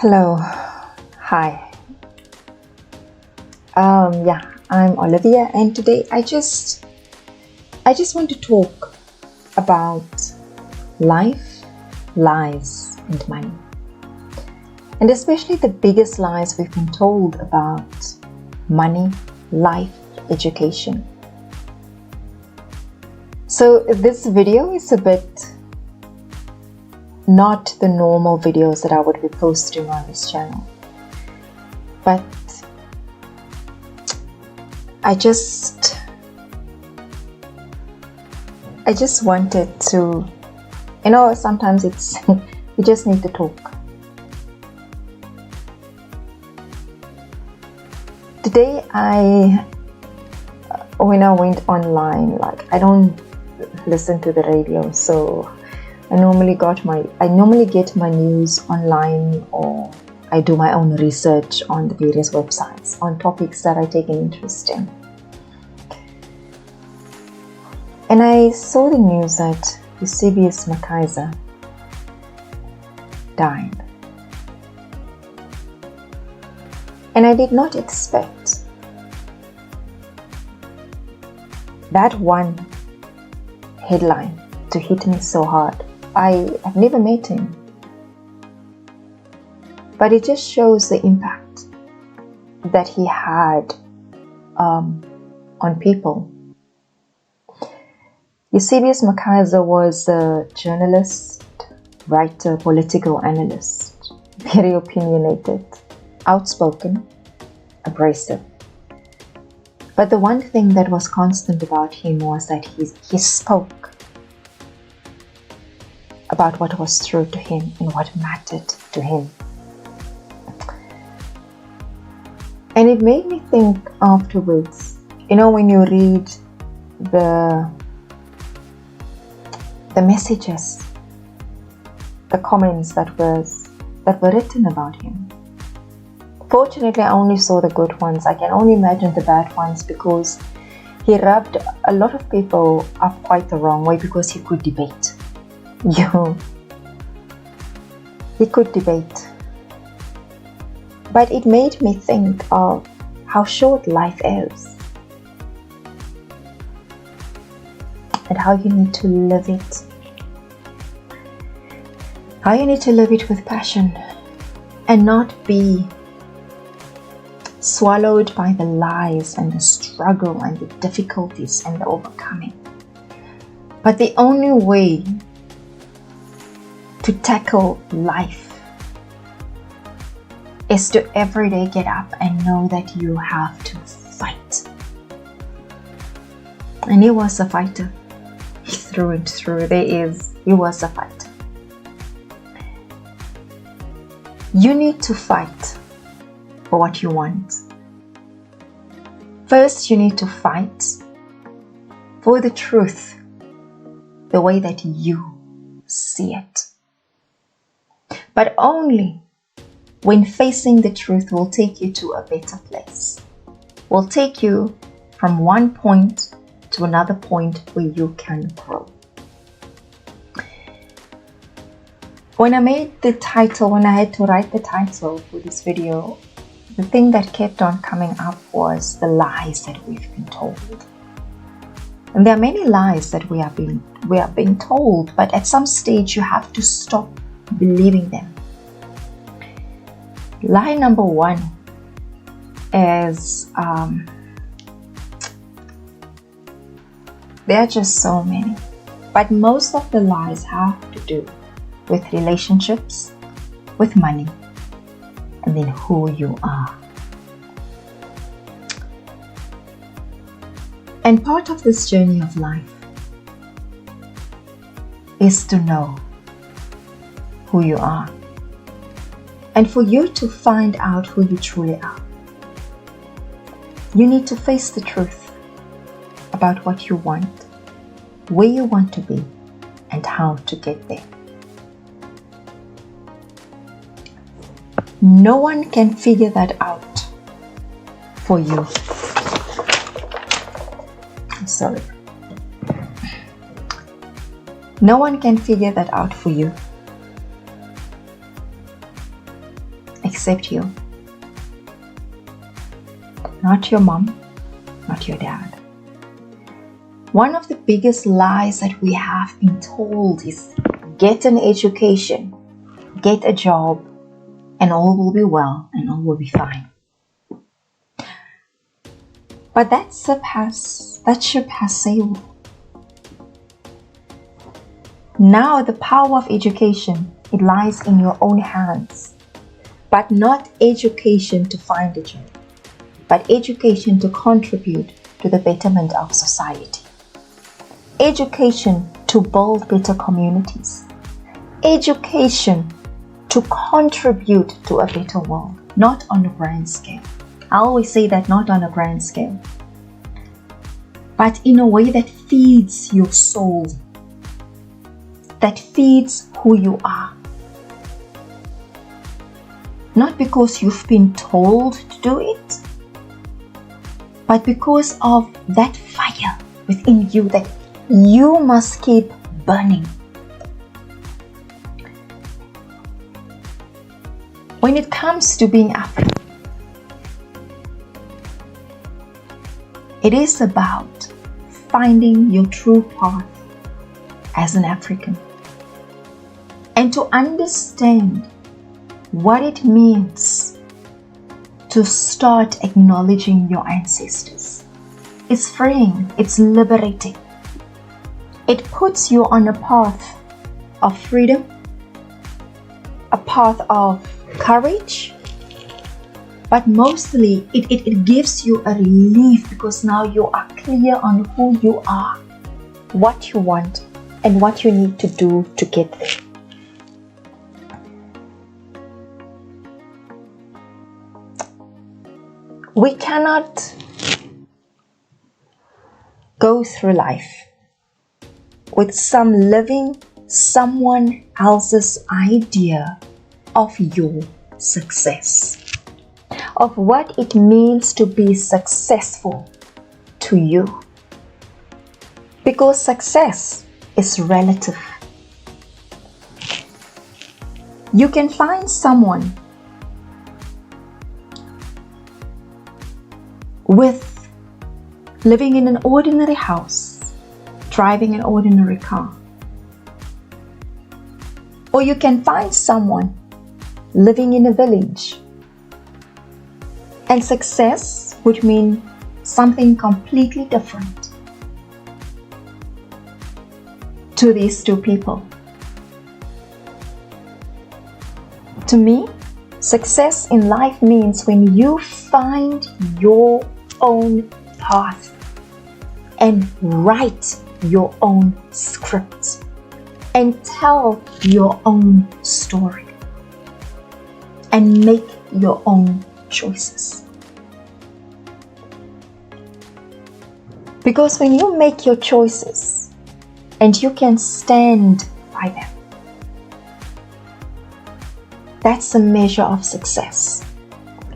Hello, hi. I'm Olivia, and today I just want to talk about life, lies, and money, and especially the biggest lies we've been told about money, life, education. So this video is a bit not the normal videos that I would be posting on this channel, but I just wanted to, sometimes it's you just need to talk. Today when I went online, I don't listen to the radio, so I normally get my news online, or I do my own research on the various websites on topics that I take an interest in. And I saw the news that Eusebius Makaiser died. And I did not expect that one headline to hit me so hard. I have never met him, but it just shows the impact that he had on people. Eusebius Makaiser was a journalist, writer, political analyst, very opinionated, outspoken, abrasive. But the one thing that was constant about him was that he spoke about what was true to him and what mattered to him. And it made me think afterwards, when you read the messages, the comments that were written about him. Fortunately, I only saw the good ones. I can only imagine the bad ones, because he rubbed a lot of people up quite the wrong way, because he could debate. He could debate. But it made me think of how short life is and how you need to live it. How you need to live it with passion and not be swallowed by the lies and the struggle and the difficulties and the overcoming. But the only way to tackle life is to every day get up and know that you have to fight. And he was a fighter through and through. He was a fighter. You need to fight for what you want. First, you need to fight for the truth, the way that you see it. But only when facing the truth will take you to a better place. Will take you from one point to another point where you can grow. When I had to write the title for this video, the thing that kept on coming up was the lies that we've been told. And there are many lies that we are being told, but at some stage you have to stop believing them. Lie number one is there are just so many, but most of the lies have to do with relationships, with money, and then who you are. And part of this journey of life is to know who you are, and for you to find out who you truly are. You need to face the truth about what you want, where you want to be, and how to get there. No one can figure that out for you. Sorry. No one can figure that out for you. except you. Not your mom, not your dad. One of the biggest lies that we have been told is get an education, get a job, and all will be well and all will be fine. But that ship has sailed. Now the power of education, it lies in your own hands. But not education to find a job, but education to contribute to the betterment of society. Education to build better communities. Education to contribute to a better world, not on a grand scale. I always say that, not on a grand scale, but in a way that feeds your soul, that feeds who you are. Not because you've been told to do it, but because of that fire within you that you must keep burning. When it comes to being African, it is about finding your true path as an African and to understand what it means to start acknowledging your ancestors. It's freeing, it's liberating. It puts you on a path of freedom, a path of courage, but mostly it gives you a relief because now you are clear on who you are, what you want, and what you need to do to get there. We cannot go through life with someone else's idea of your success, of what it means to be successful to you. Because success is relative. You can find someone with living in an ordinary house, driving an ordinary car. Or you can find someone living in a village. And success would mean something completely different to these two people. To me, success in life means when you find your own path and write your own script and tell your own story and make your own choices. Because when you make your choices and you can stand by them, that's a measure of success.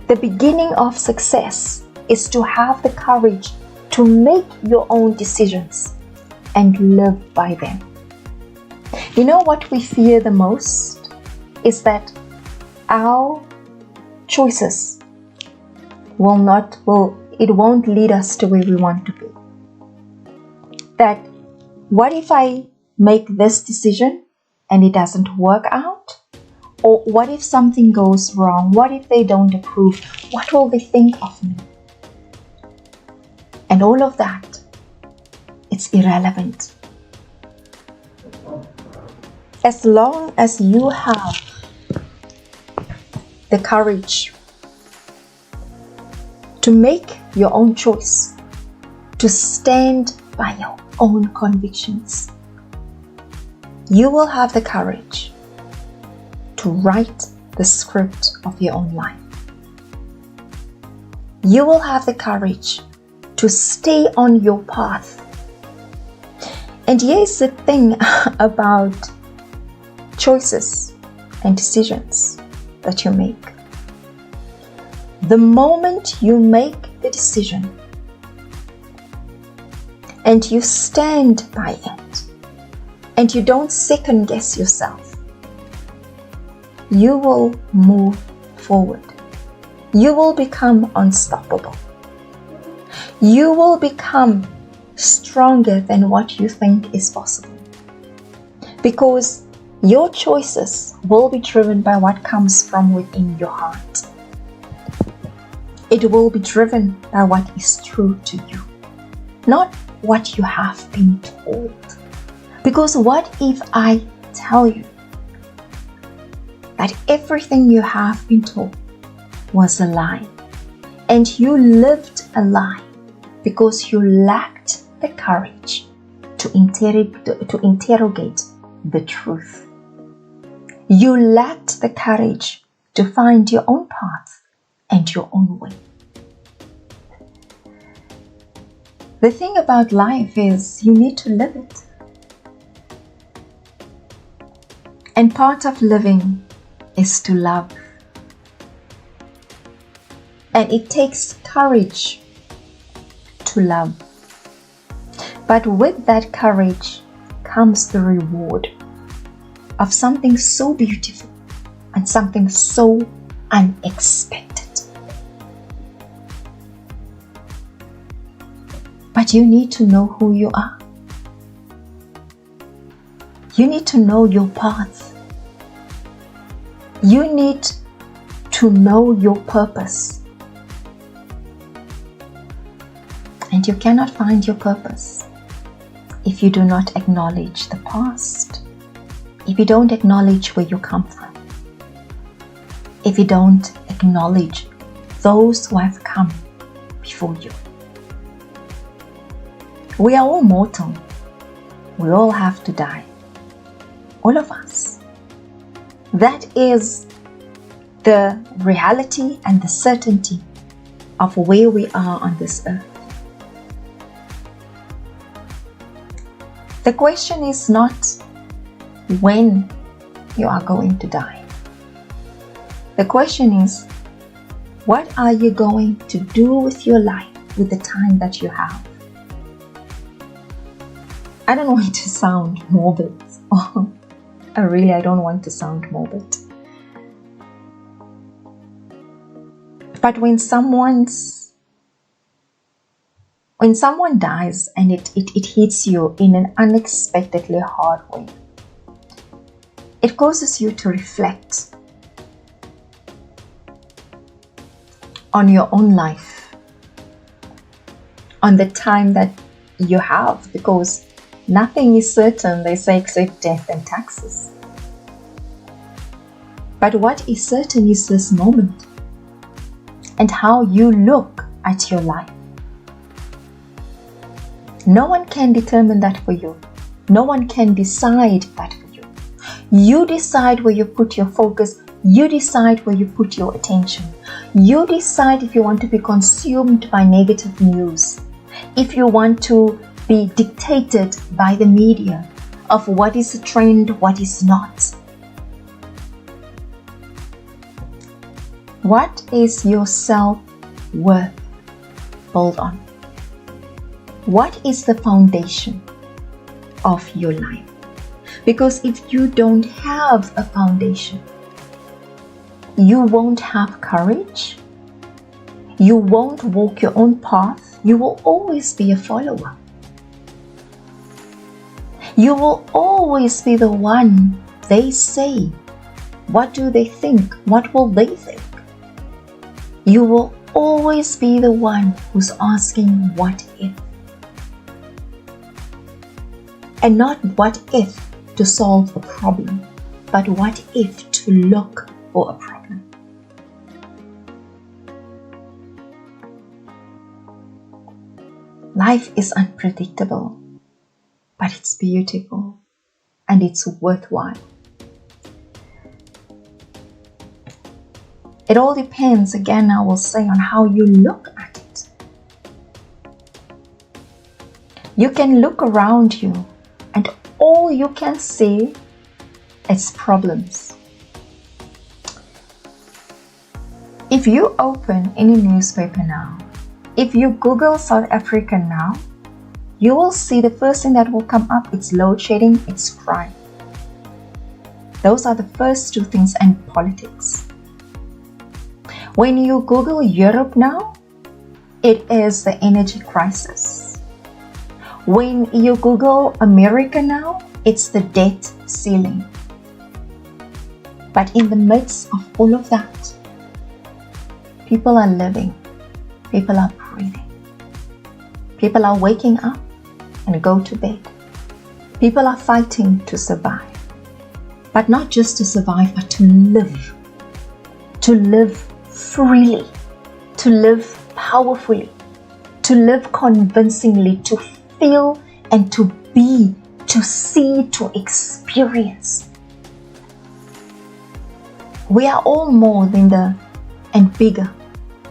The beginning of success is to have the courage to make your own decisions and live by them. You know what we fear the most is that our choices won't lead us to where we want to be. That what if I make this decision and it doesn't work out? Or what if something goes wrong? What if they don't approve? What will they think of me? And all of that, it's irrelevant. As long as you have the courage to make your own choice, to stand by your own convictions, you will have the courage to write the script of your own life. You will have the courage to stay on your path. And here's the thing about choices and decisions that you make. The moment you make the decision and you stand by it and you don't second guess yourself, you will move forward. You will become unstoppable. You will become stronger than what you think is possible. Because your choices will be driven by what comes from within your heart. It will be driven by what is true to you, not what you have been told. Because what if I tell you that everything you have been told was a lie, and you lived a lie because you lacked the courage to interrogate the truth? You lacked the courage to find your own path and your own way. The thing about life is you need to live it. And part of living is to love. And it takes courage to love. But with that courage comes the reward of something so beautiful and something so unexpected. But you need to know who you are. You need to know your path. You need to know your purpose. And you cannot find your purpose if you do not acknowledge the past. If you don't acknowledge where you come from. If you don't acknowledge those who have come before you. We are all mortal. We all have to die. All of us. That is the reality and the certainty of where we are on this earth. The question is not when you are going to die. The question is, what are you going to do with your life with the time that you have? I don't want to sound morbid. I don't want to sound morbid. But when someone dies and it hits you in an unexpectedly hard way, it causes you to reflect on your own life, on the time that you have, because nothing is certain, they say, except death and taxes. But what is certain is this moment and how you look at your life. No one can determine that for you. No one can decide that for you. You decide where you put your focus. You decide where you put your attention. You decide if you want to be consumed by negative news. If you want to be dictated by the media of what is a trend, what is not. What is your self-worth built on? What is the foundation of your life? Because if you don't have a foundation, you won't have courage. You won't walk your own path. You will always be a follower. You will always be the one they say. What do they think? What will they think? You will always be the one who's asking what if. And not what if to solve a problem, but what if to look for a problem. Life is unpredictable, but it's beautiful and it's worthwhile. It all depends, again, I will say, on how you look at it. You can look around you and all you can see is problems. If you open any newspaper now, if you Google South Africa now, you will see the first thing that will come up, it's load shedding, it's crime. Those are the first two things, and politics. When you Google Europe now, it is the energy crisis. When you Google America now, it's the debt ceiling. But in the midst of all of that, people are living, people are breathing, people are waking up and go to bed. People are fighting to survive, but not just to survive, but to live freely, to live powerfully, to live convincingly, to feel and to be, to see, to experience. We are all more than and bigger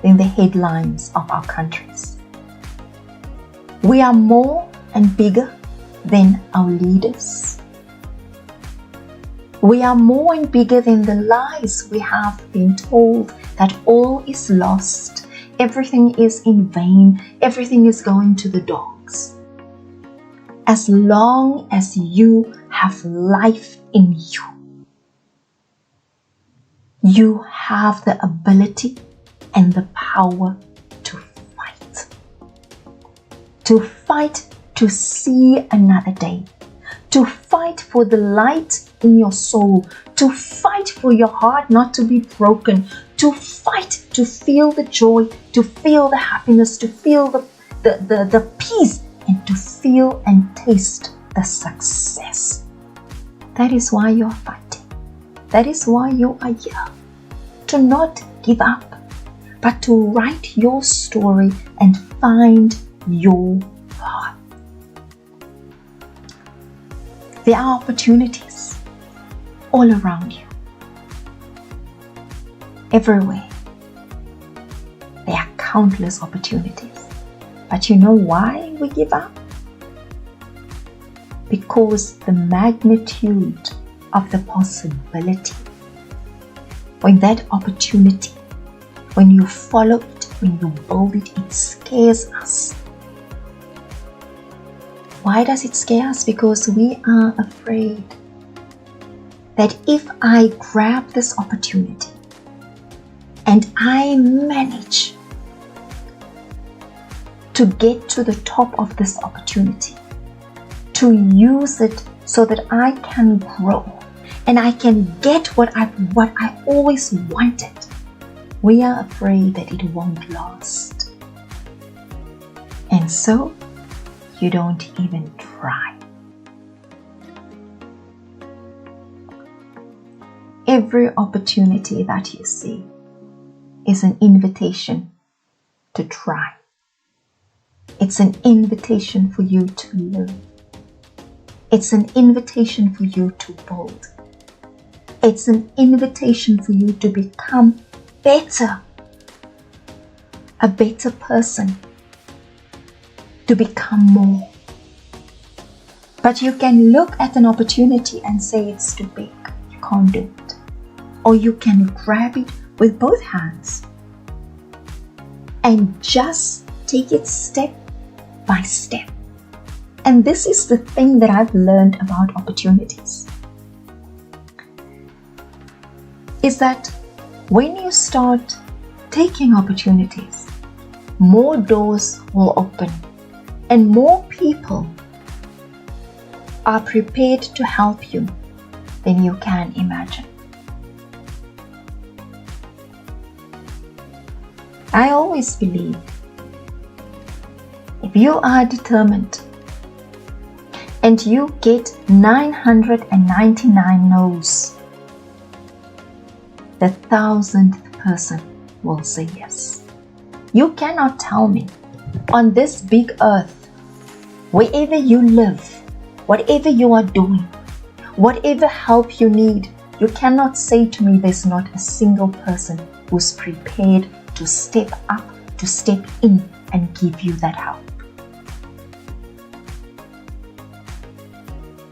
than the headlines of our countries. We are more and bigger than our leaders. We are more and bigger than the lies we have been told that all is lost, everything is in vain, everything is going to the dogs. As long as you have life in you, you have the ability and the power to fight. To fight to see another day. To fight for the light in your soul. To fight for your heart not to be broken. To fight to feel the joy, to feel the happiness, to feel the peace, and to feel and taste the success. That is why you're fighting. That is why you are here. To not give up, but to write your story and find your path. There are opportunities all around you. Everywhere. There are countless opportunities. But you know why we give up? Because the magnitude of the possibility, when that opportunity, when you follow it, when you build it, it scares us. Why does it scare us? Because we are afraid that if I grab this opportunity and I manage to get to the top of this opportunity, to use it so that I can grow and I can get what I always wanted, we are afraid that it won't last. And so you don't even try. Every opportunity that you see is an invitation to try. It's an invitation for you to learn. It's an invitation for you to build. It's an invitation for you to become better, a better person, to become more. But you can look at an opportunity and say it's too big, you can't do it. Or you can grab it with both hands and just take it step by step. And this is the thing that I've learned about opportunities, is that when you start taking opportunities, more doors will open and more people are prepared to help you than you can imagine. I always believe if you are determined and you get 999 no's, the 1000th person will say yes. You cannot tell me on this big earth, wherever you live, whatever you are doing, whatever help you need, you cannot say to me there's not a single person who's prepared to step up, to step in and give you that help.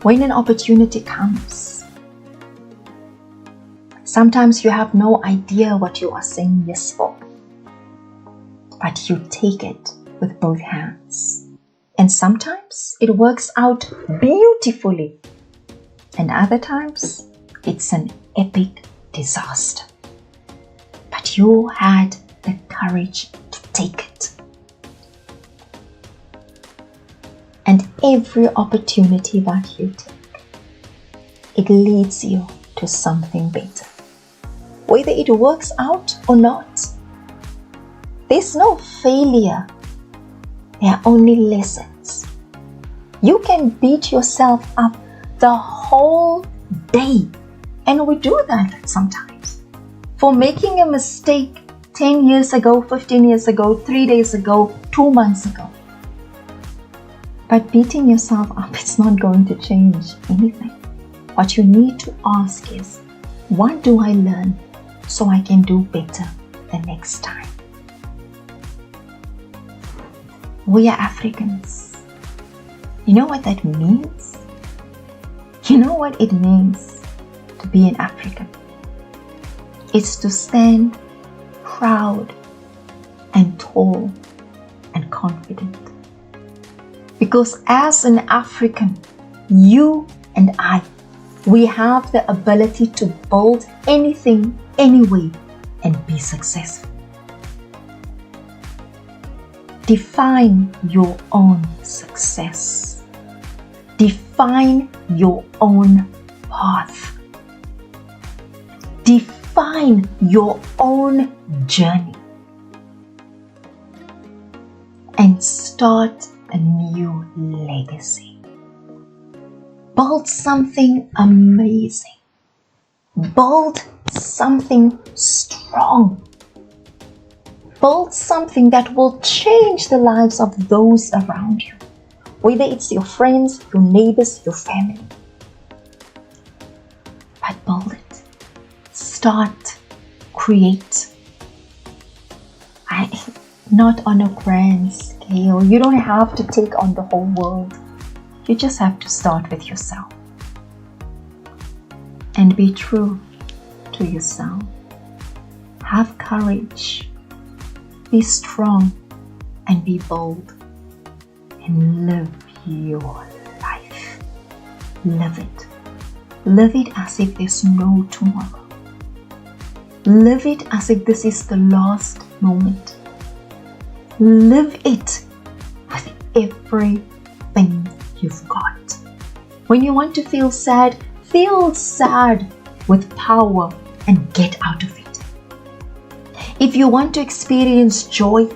When an opportunity comes, sometimes you have no idea what you are saying yes for, but you take it with both hands. And sometimes it works out beautifully, and other times it's an epic disaster. But you had the courage to take it. And every opportunity that you take, it leads you to something better. Whether it works out or not, there's no failure. There are only lessons. You can beat yourself up the whole day, and we do that sometimes, for making a mistake 10 years ago, 15 years ago, 3 days ago, 2 months ago. But beating yourself up, it's not going to change anything. What you need to ask is, what do I learn so I can do better the next time? We are Africans. You know what that means? You know what it means to be an African? It's to stand proud and tall and confident. Because as an African, you and I, we have the ability to build anything, anyway, and be successful. Define your own success. Define your own path. Define your own journey. And start a new legacy. Build something amazing. Build something strong. Build something that will change the lives of those around you. Whether it's your friends, your neighbors, your family. But build it. Start. Create. Not on a grand scale. You don't have to take on the whole world. You just have to start with yourself. And be true to yourself. Have courage. Be strong and be bold. And live your life. Live it. Live it as if there's no tomorrow. Live it as if this is the last moment. Live it with everything you've got. When you want to feel sad with power and get out of it. If you want to experience joy,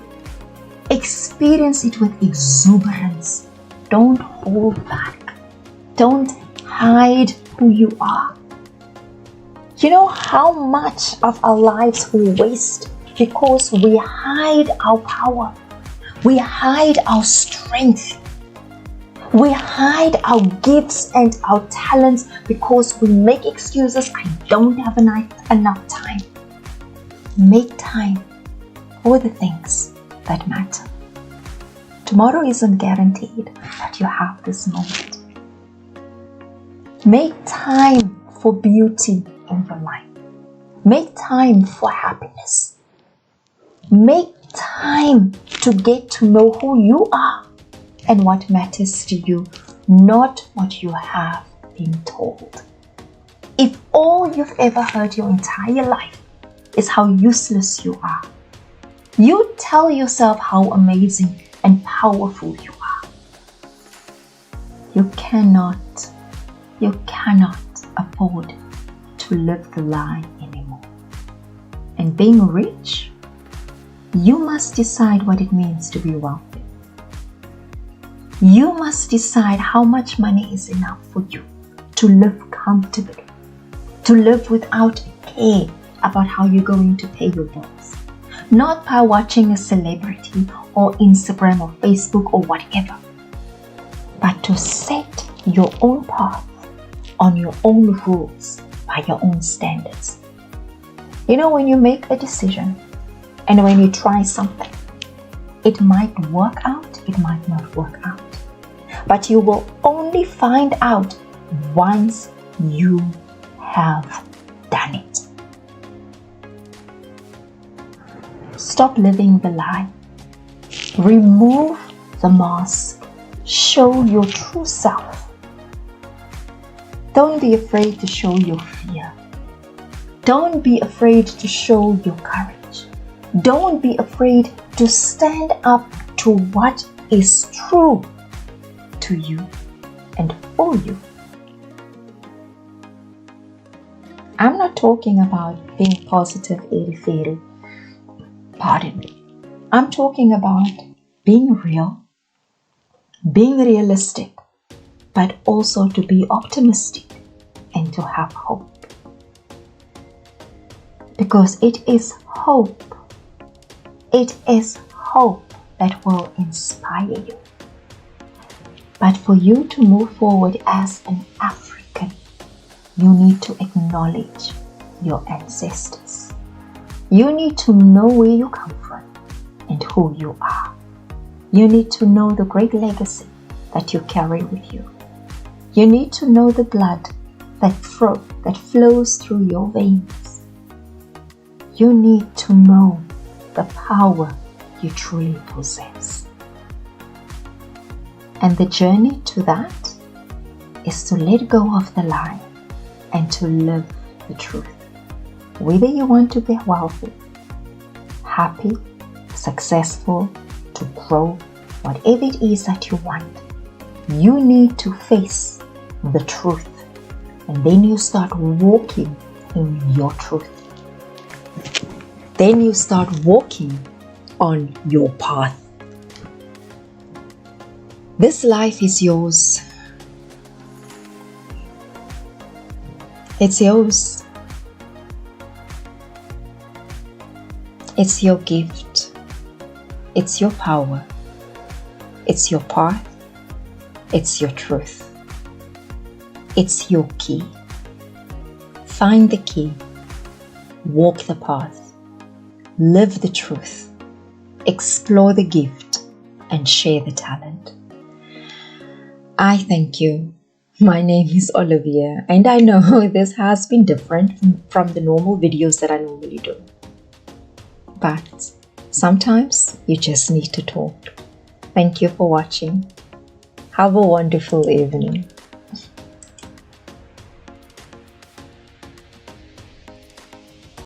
experience it with exuberance. Don't hold back. Don't hide who you are. You know how much of our lives we waste because we hide our power. We hide our strength. We hide our gifts and our talents because we make excuses. I don't have enough time. Make time for the things that matter. Tomorrow isn't guaranteed that you have this moment. Make time for beauty in your life. Make time for happiness. Make time to get to know who you are and what matters to you, not what you have been told. If all you've ever heard your entire life is how useless you are, you tell yourself how amazing and powerful you are. You cannot afford to live the lie anymore. And being rich, you must decide what it means to be wealthy. You must decide how much money is enough for you to live comfortably, to live without a care about how you're going to pay your bills. Not by watching a celebrity or Instagram or Facebook or whatever, but to set your own path on your own rules by your own standards. You know, when you make a decision and when you try something, it might work out, it might not work out. But you will only find out once you have done it. Stop living the lie. Remove the mask. Show your true self. Don't be afraid to show your fear. Don't be afraid to show your courage. Don't be afraid to stand up to what is true to you and for you. I'm not talking about being positive, airy-fairy. Pardon me. I'm talking about being real, being realistic, but also to be optimistic and to have hope. Because it is hope that will inspire you. But for you to move forward as an African, you need to acknowledge your ancestors. You need to know where you come from and who you are. You need to know the great legacy that you carry with you. You need to know the blood that flows through your veins. You need to know the power you truly possess. And the journey to that is to let go of the lie and to live the truth. Whether you want to be wealthy, happy, successful, to grow, whatever it is that you want, you need to face the truth. And then you start walking in your truth. Then you start walking on your path. This life is yours. It's yours. It's your gift. It's your power. It's your path. It's your truth. It's your key. Find the key. Walk the path. Live the truth. Explore the gift and share the talent. I thank you. My name is Olivia, and I know this has been different from the normal videos that I normally do. But sometimes you just need to talk. Thank you for watching. Have a wonderful evening.